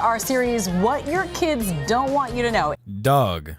Our series, What Your Kids Don't Want You to Know. Dog.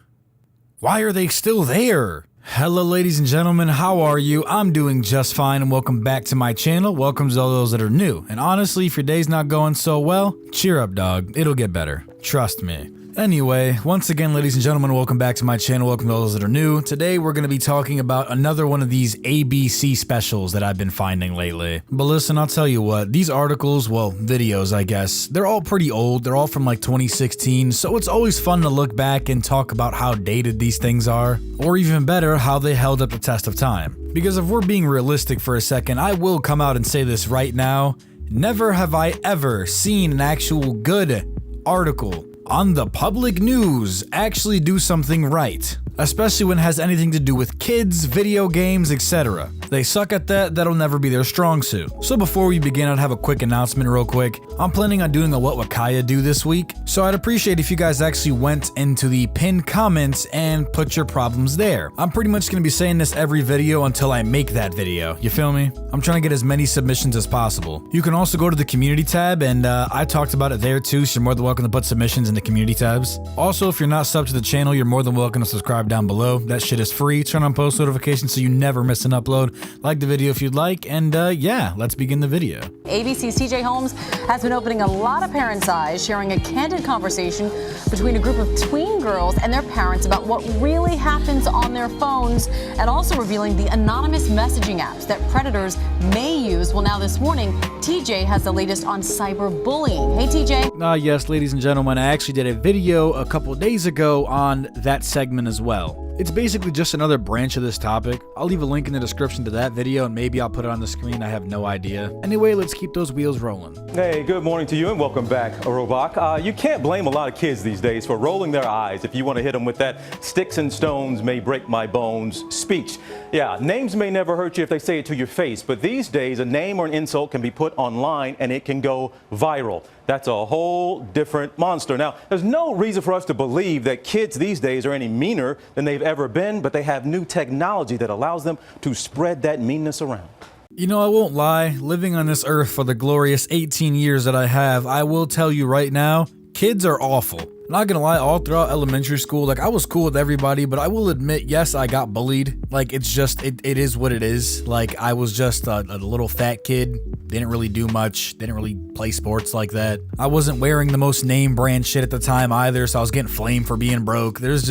Why are they still there? Hello ladies and gentlemen, how are you? I'm doing just fine and welcome back to my channel. Welcome to all those that are new. And honestly, if your day's not going so well, cheer up dog, it'll get better. Trust me. Anyway, once again ladies and gentlemen, welcome back to my channel. Welcome to all those that are new. Today we're going to be talking about another one of these ABC specials that I've been finding lately. But listen, I'll tell you what, these articles, well, videos I guess, they're all pretty old. They're all from like 2016, so it's always fun to look back and talk about how dated these things are. Or even better, how they held up the test of time. Because if we're being realistic for a second, I will come out and say this right now. Never have I ever seen an actual good article on the public news actually do something right, especially when it has anything to do with kids, video games, etc. They suck at that, that'll never be their strong suit. So before we begin, I'd have a quick announcement real quick. I'm planning on doing a What Would Kyya Do this week, so I'd appreciate if you guys actually went into the pinned comments and put your problems there. I'm pretty much going to be saying this every video until I make that video, you feel me? I'm trying to get as many submissions as possible. You can also go to the community tab, and I talked about it there too, so you're more than welcome to put submissions in the community tabs. Also, if you're not subbed to the channel, you're more than welcome to subscribe down below. That shit is free. Turn on post notifications so you never miss an upload. Like the video if you'd like, and yeah, let's begin the video. ABC's TJ Holmes has been opening a lot of parents' eyes, sharing a candid conversation between a group of tween girls and their parents about what really happens on their phones, and also revealing the anonymous messaging apps that predators may use. Well, now this morning, TJ has the latest on cyberbullying. Hey, TJ. Yes, ladies and gentlemen, I actually did a video a couple days ago on that segment as well. It's basically just another branch of this topic. I'll leave a link in the description to that video and maybe I'll put it on the screen, I have no idea. Anyway, let's keep those wheels rolling. Hey, good morning to you and welcome back, Robach. You can't blame a lot of kids these days for rolling their eyes if you want to hit them with that sticks and stones may break my bones speech. Yeah, names may never hurt you if they say it to your face, but these days a name or an insult can be put online and it can go viral. That's a whole different monster. Now, there's no reason for us to believe that kids these days are any meaner than they've ever been, but they have new technology that allows them to spread that meanness around. You know, I won't lie, living on this earth for the glorious 18 years that I have, I will tell you right now, kids are awful. Not gonna lie, all throughout elementary school, like I was cool with everybody, but I will admit, yes, I got bullied. Like it's just, it is what it is. Like I was just a little fat kid, didn't really do much, didn't really play sports like that. I wasn't wearing the most name brand shit at the time either, so I was getting flamed for being broke. There's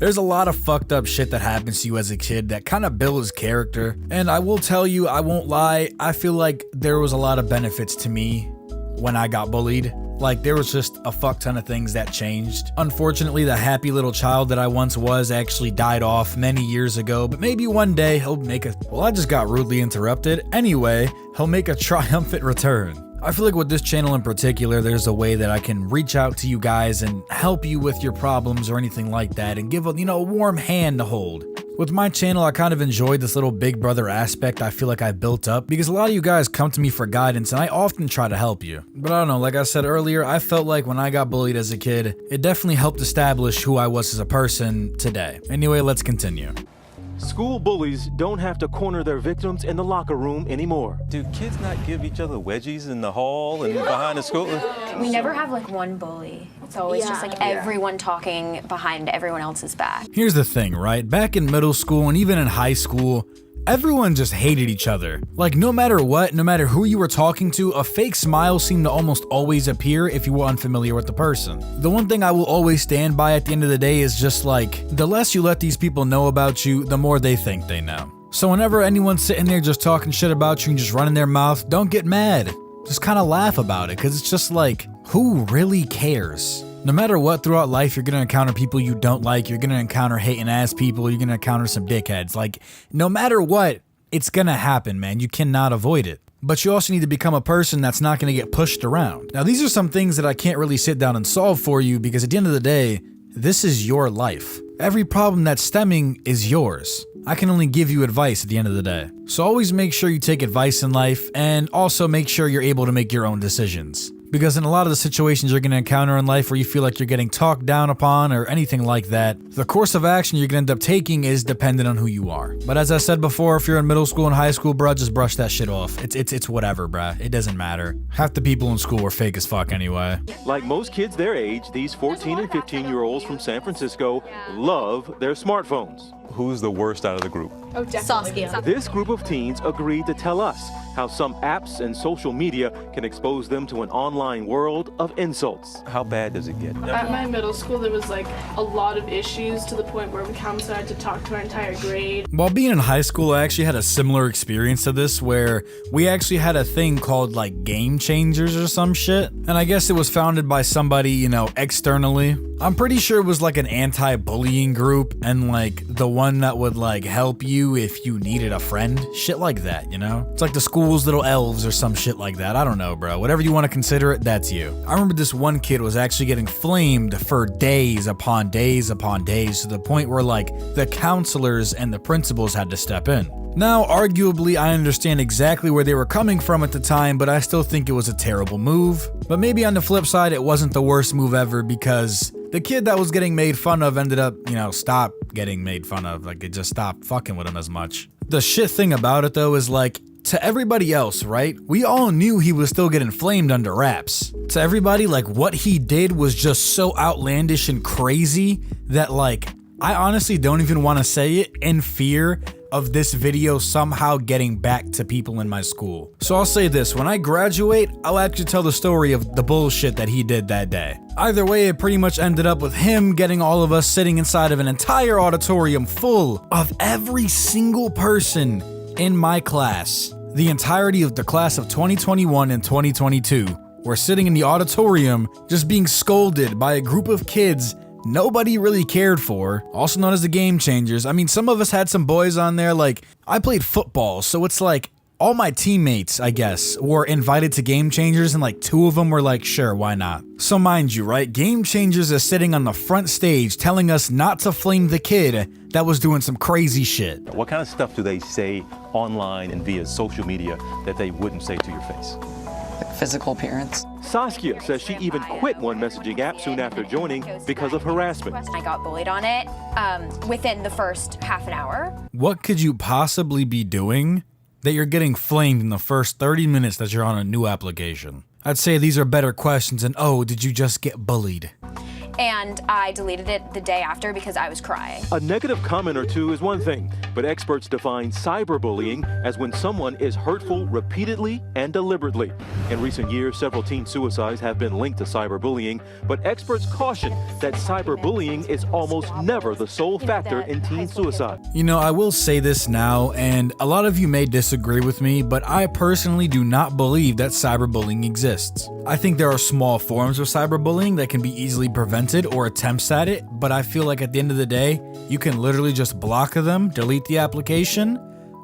a lot of fucked up shit that happens to you as a kid that kind of builds character. And I will tell you, I won't lie, I feel like there was a lot of benefits to me when I got bullied. Like, there was just a fuck ton of things that changed. Unfortunately, the happy little child that I once was actually died off many years ago, but maybe one day he'll make a— well, I just got rudely interrupted. Anyway, he'll make a triumphant return. I feel like with this channel in particular, there's a way that I can reach out to you guys and help you with your problems or anything like that and give a, you know, a warm hand to hold. With my channel, I kind of enjoyed this little big brother aspect I feel like I built up because a lot of you guys come to me for guidance and I often try to help you. But I don't know, like I said earlier, I felt like when I got bullied as a kid, it definitely helped establish who I was as a person today. Anyway, let's continue. School bullies don't have to corner their victims in the locker room anymore. Do kids not give each other wedgies in the hall and behind the school? We never have like one bully. It's always just like everyone talking behind everyone else's back. Here's the thing, right? Back in middle school and even in high school, everyone just hated each other. Like no matter what, no matter who you were talking to, a fake smile seemed to almost always appear if you were unfamiliar with the person. The one thing I will always stand by at the end of the day is just like, the less you let these people know about you, the more they think they know. So whenever anyone's sitting there just talking shit about you and just running their mouth, don't get mad. Just kind of laugh about it, because it's just like, who really cares? No matter what, throughout life, you're gonna encounter people you don't like, you're gonna encounter hating ass people, you're gonna encounter some dickheads. Like, no matter what, it's gonna happen, man. You cannot avoid it. But you also need to become a person that's not gonna get pushed around. Now, these are some things that I can't really sit down and solve for you because at the end of the day, this is your life. Every problem that's stemming is yours. I can only give you advice at the end of the day. So always make sure you take advice in life and also make sure you're able to make your own decisions. Because in a lot of the situations you're going to encounter in life where you feel like you're getting talked down upon or anything like that, the course of action you're going to end up taking is dependent on who you are. But as I said before, if you're in middle school and high school, bruh, just brush that shit off. It's whatever, bruh. It doesn't matter. Half the people in school were fake as fuck anyway. Like most kids their age, these 14 and 15-year-olds from San Francisco love their smartphones. Who's the worst out of the group? Oh, definitely. This group of teens agreed to tell us how some apps and social media can expose them to an online world of insults. How bad does it get? At my middle school, there was like a lot of issues to the point where we counselor had to talk to our entire grade. While being in high school, I actually had a similar experience to this where we actually had a thing called like Game Changers or some shit. And I guess it was founded by somebody, you know, externally. I'm pretty sure it was like an anti-bullying group and like the one that would like help you if you needed a friend. Shit like that, you know? It's like the school's little elves or some shit like that. I don't know, bro. Whatever you want to consider it, that's you. I remember this one kid was actually getting flamed for days upon days upon days to the point where like the counselors and the principals had to step in. Now, arguably, I understand exactly where they were coming from at the time, but I still think it was a terrible move. But maybe on the flip side, it wasn't the worst move ever because the kid that was getting made fun of ended up, you know, stop getting made fun of. Like, it just stopped fucking with him as much. The shit thing about it, though, is like, to everybody else, right? We all knew he was still getting flamed under wraps. To everybody, like, what he did was just so outlandish and crazy that, like, I honestly don't even want to say it in fear of this video somehow getting back to people in my school. So I'll say this, when I graduate, I'll actually tell the story of the bullshit that he did that day. Either way, it pretty much ended up with him getting all of us sitting inside of an entire auditorium full of every single person in my class. The entirety of the class of 2021 and 2022 were sitting in the auditorium just being scolded by a group of kids nobody really cared for, also known as the Game Changers. I mean, some of us had some boys on there, like, I played football, so it's like, all my teammates, I guess, were invited to Game Changers, and like 2 of them were like, sure, why not? So mind you, right, Game Changers is sitting on the front stage telling us not to flame the kid that was doing some crazy shit. What kind of stuff do they say online and via social media that they wouldn't say to your face? Physical appearance. Saskia says she even quit one messaging app soon after joining because of harassment. I got bullied on it within the first half an hour. What could you possibly be doing that you're getting flamed in the first 30 minutes that you're on a new application? I'd say these are better questions than, oh, did you just get bullied? And I deleted it the day after because I was crying. A negative comment or two is one thing, but experts define cyberbullying as when someone is hurtful repeatedly and deliberately. In recent years, several teen suicides have been linked to cyberbullying, but experts caution that cyberbullying is almost never the sole factor in teen suicide. You know, I will say this now, and a lot of you may disagree with me, but I personally do not believe that cyberbullying exists. I think there are small forms of cyberbullying that can be easily prevented or attempts at it, but I feel like at the end of the day, you can literally just block them, delete the application,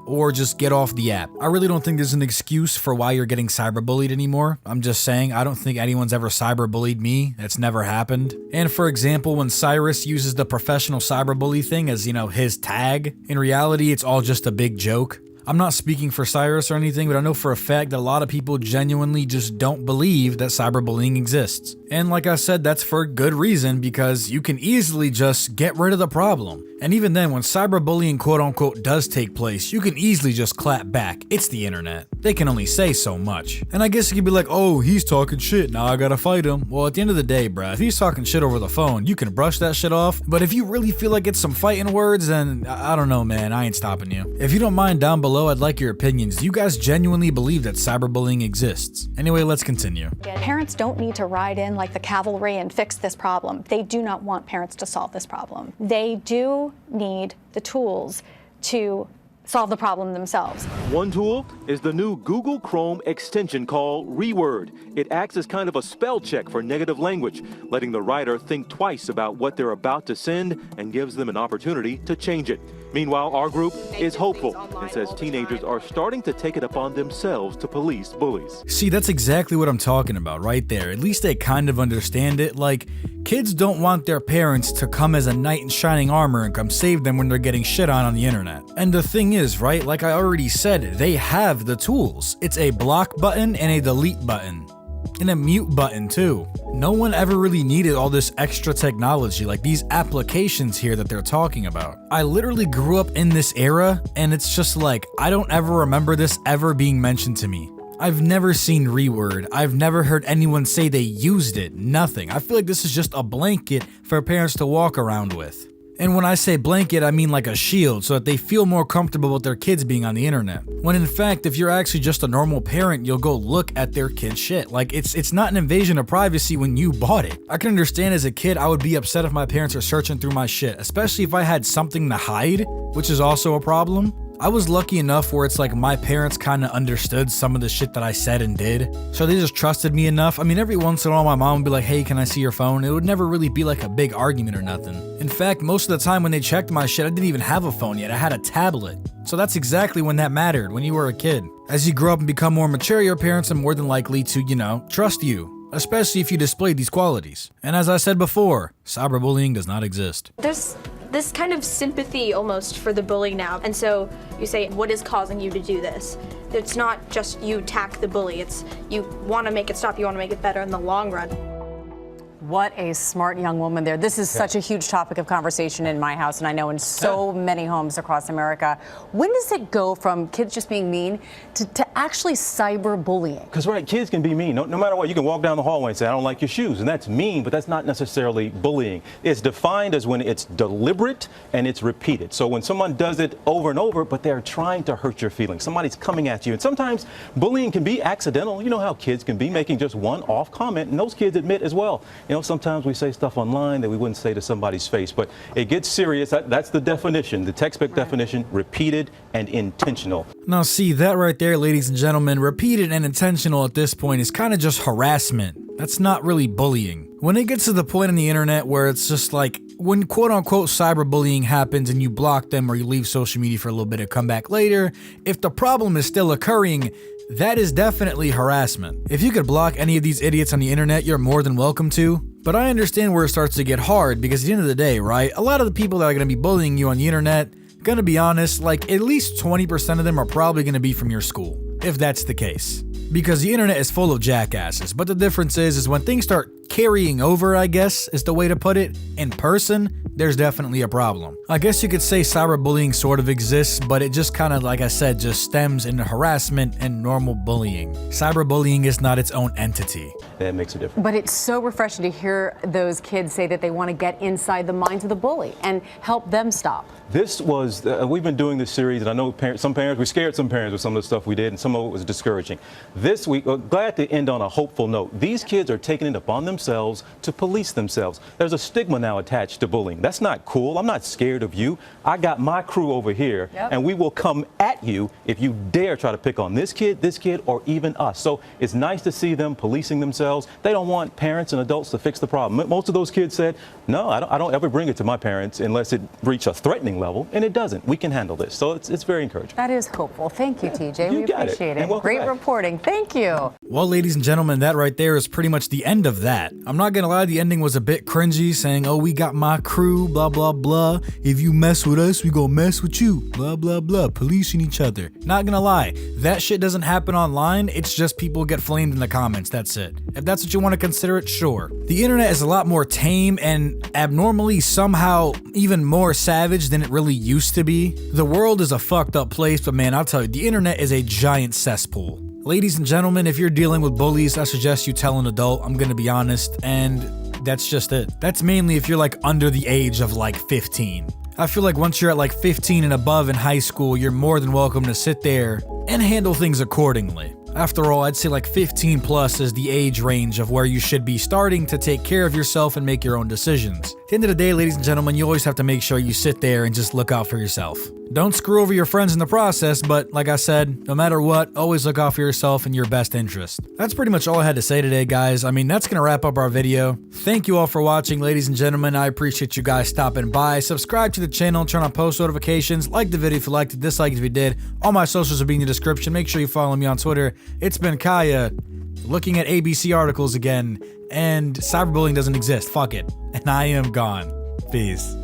or just get off the app. I really don't think there's an excuse for why you're getting cyberbullied anymore. I'm just saying, I don't think anyone's ever cyberbullied me. That's never happened. And for example, when Cyrus uses the professional cyberbully thing as, you know, his tag, in reality, it's all just a big joke. I'm not speaking for Cyrus or anything, but I know for a fact that a lot of people genuinely just don't believe that cyberbullying exists. And like I said, that's for good reason, because you can easily just get rid of the problem. And even then, when cyberbullying quote unquote does take place, you can easily just clap back. It's the internet. They can only say so much. And I guess you could be like, oh, he's talking shit, now I gotta fight him. Well, at the end of the day, bruh, if he's talking shit over the phone, you can brush that shit off. But if you really feel like it's some fighting words, then I don't know, man, I ain't stopping you. If you don't mind, down below, I'd like your opinions. Do you guys genuinely believe that cyberbullying exists? Anyway, let's continue. Parents don't need to ride in like the cavalry and fix this problem. They do not want parents to solve this problem. They do need the tools to solve the problem themselves. One tool is the new Google Chrome extension called Reword. It acts as kind of a spell check for negative language, letting the writer think twice about what they're about to send and gives them an opportunity to change it. Meanwhile, our group is hopeful and says teenagers are starting to take it upon themselves to police bullies. See, that's exactly what I'm talking about right there. At least they kind of understand it. Like, kids don't want their parents to come as a knight in shining armor and come save them when they're getting shit on the internet. And the thing is, right, like I already said, they have the tools. It's a block button and a delete button. And a mute button too. No one ever really needed all this extra technology, like these applications here that they're talking about. I literally grew up in this era, and it's just like, I don't ever remember this ever being mentioned to me. I've never seen reword. I've never heard anyone say they used it. Nothing. I feel like this is just a blanket for parents to walk around with. And when I say blanket, I mean like a shield, so that they feel more comfortable with their kids being on the internet. When in fact, if you're actually just a normal parent, you'll go look at their kid's shit. Like, it's not an invasion of privacy when you bought it. I can understand as a kid, I would be upset if my parents are searching through my shit, especially if I had something to hide, which is also a problem. I was lucky enough where it's like my parents kind of understood some of the shit that I said and did, so they just trusted me enough. I mean, every once in a while my mom would be like, hey, can I see your phone? It would never really be like a big argument or nothing. In fact, most of the time when they checked my shit, I didn't even have a phone yet, I had a tablet. So that's exactly when that mattered, when you were a kid. As you grow up and become more mature, your parents are more than likely to, trust you, especially if you display these qualities. And as I said before, cyberbullying does not exist. There's this kind of sympathy almost for the bully now. And so you say, what is causing you to do this? It's not just you attack the bully, it's you want to make it stop, you want to make it better in the long run. What a smart young woman there. This is such a huge topic of conversation in my house, and I know in so many homes across America. When does it go from kids just being mean to actually cyberbullying? Because, right, kids can be mean. No matter what, you can walk down the hallway and say, I don't like your shoes. And that's mean, but that's not necessarily bullying. It's defined as when it's deliberate and it's repeated. So when someone does it over and over, but they're trying to hurt your feelings, somebody's coming at you. And sometimes bullying can be accidental. You know how kids can be making just one off comment, and those kids admit as well. Sometimes we say stuff online that we wouldn't say to somebody's face, but it gets serious. That's the definition, the textbook definition, repeated and intentional. Now see, that right there, ladies and gentlemen, repeated and intentional at this point is kind of just harassment. That's not really bullying. When it gets to the point on the internet where it's just like, when quote unquote cyberbullying happens and you block them or you leave social media for a little bit and come back later, if the problem is still occurring, that is definitely harassment. If you could block any of these idiots on the internet, you're more than welcome to. But I understand where it starts to get hard, because at the end of the day, right, a lot of the people that are going to be bullying you on the internet, gonna be honest, like at least 20% of them are probably going to be from your school, if that's the case. Because the internet is full of jackasses, but the difference is when things start carrying over, I guess, is the way to put it, in person, there's definitely a problem. I guess you could say cyberbullying sort of exists, but it just kind of, like I said, just stems into harassment and normal bullying. Cyberbullying is not its own entity. That makes a difference. But it's so refreshing to hear those kids say that they want to get inside the minds of the bully and help them stop. This was, we've been doing this series, and I know some parents, we scared some parents with some of the stuff we did, and some of it was discouraging. This week, glad to end on a hopeful note. These kids are taking it upon themselves to police themselves. There's a stigma now attached to bullying. That's not cool. I'm not scared of you. I got my crew over here, and we will come at you if you dare try to pick on this kid, or even us. So it's nice to see them policing themselves. They don't want parents and adults to fix the problem. Most of those kids said, no, I don't ever bring it to my parents unless it reached a threatening level, and it doesn't. We can handle this. So it's very encouraging. That is hopeful. Thank you, TJ. You We got appreciate it. it. Great reporting. Thank you. Well, ladies and gentlemen, that right there is pretty much the end of that. I'm not gonna lie, the ending was a bit cringy, saying, oh, we got my crew, blah, blah, blah. If you mess with us, we gonna mess with you, blah, blah, blah, policing each other. Not gonna lie, that shit doesn't happen online. It's just people get flamed in the comments, that's it. If that's what you want to consider it, sure. The internet is a lot more tame and abnormally somehow even more savage than it really used to be. The world is a fucked up place, but man, I'll tell you, the internet is a giant cesspool. Ladies and gentlemen, if you're dealing with bullies, I suggest you tell an adult, I'm gonna be honest, and that's just it. That's mainly if you're like under the age of like 15. I feel like once you're at like 15 and above in high school, you're more than welcome to sit there and handle things accordingly. After all, I'd say like 15 plus is the age range of where you should be starting to take care of yourself and make your own decisions. At the end of the day, ladies and gentlemen, you always have to make sure you sit there and just look out for yourself. Don't screw over your friends in the process, but like I said, no matter what, always look out for yourself and your best interest. That's pretty much all I had to say today, guys. I mean, that's gonna wrap up our video. Thank you all for watching, ladies and gentlemen. I appreciate you guys stopping by. Subscribe to the channel, turn on post notifications, like the video if you liked it, dislike it if you did. All my socials will be in the description. Make sure you follow me on Twitter. It's been Kyya, looking at ABC articles again, and cyberbullying doesn't exist. Fuck it. And I am gone. Peace.